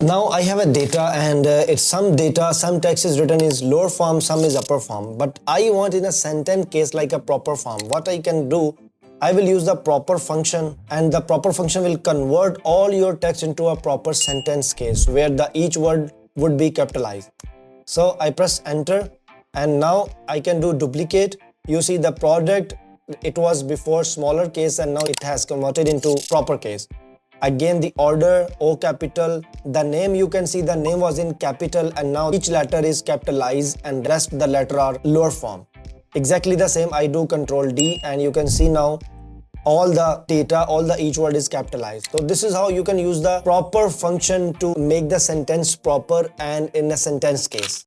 Now I have a data and it's some data, some text is written is lower form, some is upper form. But I want in a sentence case like a proper form. What I can do, I will use the proper function, and the proper function will convert all your text into a proper sentence case where the each word would be capitalized. So I press enter and now I can do duplicate. You see the product, it was before smaller case and now it has converted into proper case. Again the order, O capital, the name, you can see the name was in capital and now each letter is capitalized and rest the letter are lower form. Exactly the same, I do Control D and you can see now all the data, all the each word is capitalized. So this is how you can use the proper function to make the sentence proper and in a sentence case.